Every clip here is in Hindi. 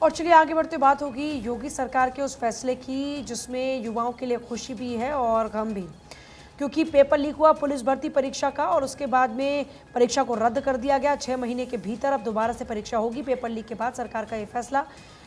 और चलिए आगे बढ़ते बात होगी योगी सरकार के उस फैसले की जिसमें युवाओं के लिए खुशी भी है और गम भी, क्योंकि पेपर लीक हुआ पुलिस भर्ती परीक्षा का और उसके बाद में परीक्षा को रद्द कर दिया गया। 6 महीने के भीतर अब दोबारा से परीक्षा होगी। पेपर लीक के बाद सरकार का यह फैसला,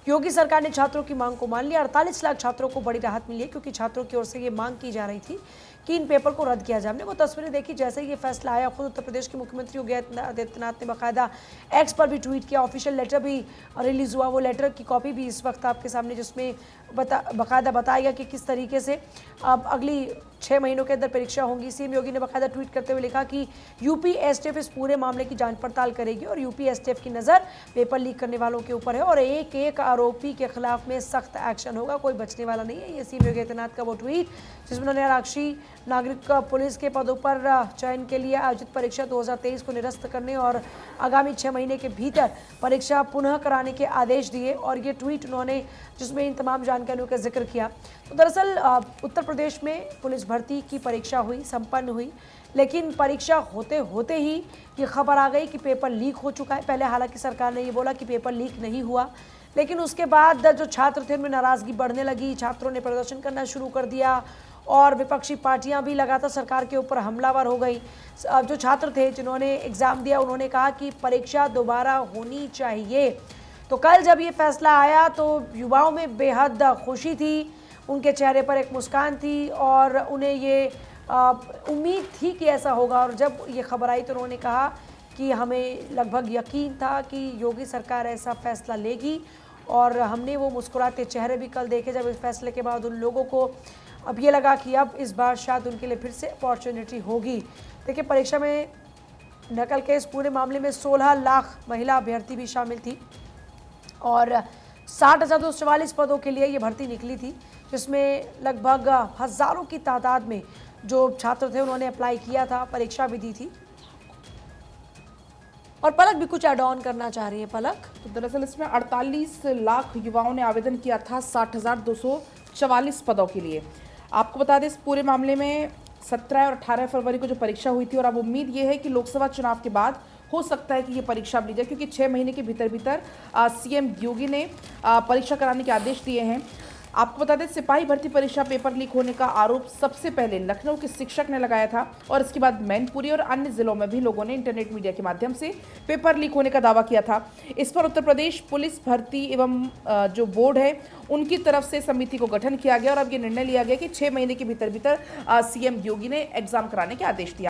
योगी सरकार ने छात्रों की मांग को मान लिया। 48 लाख छात्रों को बड़ी राहत मिली है, क्योंकि छात्रों की ओर से ये मांग की जा रही थी कि इन पेपर को रद्द किया जाए। हमने वो तस्वीरें देखी जैसे ही ये फैसला आया। खुद उत्तर प्रदेश के मुख्यमंत्री योगी आदित्यनाथ ने बाकायदा एक्स पर भी ट्वीट किया। ऑफिशियल लेटर भी रिलीज हुआ, वो लेटर की कॉपी भी इस वक्त आपके सामने, जिसमें बाकायदा बताया गया कि किस तरीके से अब अगली 6 महीनों के अंदर परीक्षा होंगी। सीएम योगी ने बाकायदा ट्वीट करते हुए लिखा कि यूपी एसटीएफ इस पूरे मामले की जांच पड़ताल करेगी और यूपी एसटीएफ की नज़र पेपर लीक करने वालों के ऊपर है और एक एक आरोपी के खिलाफ में सख्त एक्शन होगा, कोई बचने वाला नहीं है। ये सीएम योगी आदित्यनाथ का वो ट्वीट जिसमें उन्होंने आरक्षी नागरिक पुलिस के पदों पर चयन के लिए आयोजित परीक्षा 2023 को निरस्त करने और आगामी 6 महीने के भीतर परीक्षा पुनः कराने के आदेश दिए। और ये ट्वीट उन्होंने जिसमें इन तमाम जानकारियों का जिक्र किया। तो दरअसल उत्तर प्रदेश में पुलिस भर्ती की परीक्षा हुई, संपन्न हुई, लेकिन परीक्षा होते होते ही ये खबर आ गई कि पेपर लीक हो चुका है। पहले हालांकि सरकार ने ये बोला कि पेपर लीक नहीं हुआ, लेकिन उसके बाद जो छात्र थे उनमें नाराज़गी बढ़ने लगी। छात्रों ने प्रदर्शन करना शुरू कर दिया और विपक्षी पार्टियां भी लगातार सरकार के ऊपर हमलावर हो गई। अब जो छात्र थे जिन्होंने एग्ज़ाम दिया, उन्होंने कहा कि परीक्षा दोबारा होनी चाहिए। तो कल जब ये फैसला आया तो युवाओं में बेहद खुशी थी, उनके चेहरे पर एक मुस्कान थी और उन्हें ये उम्मीद थी कि ऐसा होगा। और जब ये खबर आई तो उन्होंने कहा कि हमें लगभग यकीन था कि योगी सरकार ऐसा फैसला लेगी और हमने वो मुस्कुराते चेहरे भी कल देखे जब इस फैसले के बाद उन लोगों को अब ये लगा कि अब इस बार शायद उनके लिए फिर से अपॉर्चुनिटी होगी। देखिए, परीक्षा में नकल के इस पूरे मामले में 16 लाख महिला अभ्यर्थी भी शामिल थी और 60,244 पदों के लिए ये भर्ती निकली थी, जिसमें लगभग हज़ारों की तादाद में जो छात्र थे उन्होंने अप्लाई किया था, परीक्षा भी दी थी। और पलक भी कुछ ऐड ऑन करना चाह रही है। पलक, तो दरअसल इसमें 48 लाख युवाओं ने आवेदन किया था 60,244 पदों के लिए। आपको बता दें, इस पूरे मामले में 17 और 18 फरवरी को जो परीक्षा हुई थी और अब उम्मीद ये है कि लोकसभा चुनाव के बाद हो सकता है कि ये परीक्षा ली जाए, क्योंकि 6 महीने के भीतर सीएम योगी ने परीक्षा कराने के आदेश दिए हैं। आपको बता दें, सिपाही भर्ती परीक्षा पेपर लीक होने का आरोप सबसे पहले लखनऊ के शिक्षक ने लगाया था और इसके बाद मैनपुरी और अन्य जिलों में भी लोगों ने इंटरनेट मीडिया के माध्यम से पेपर लीक होने का दावा किया था। इस पर उत्तर प्रदेश पुलिस भर्ती एवं जो बोर्ड है उनकी तरफ से समिति को गठन किया गया और अब ये निर्णय लिया गया कि 6 महीने के भीतर सीएम योगी ने एग्जाम कराने के आदेश दिया।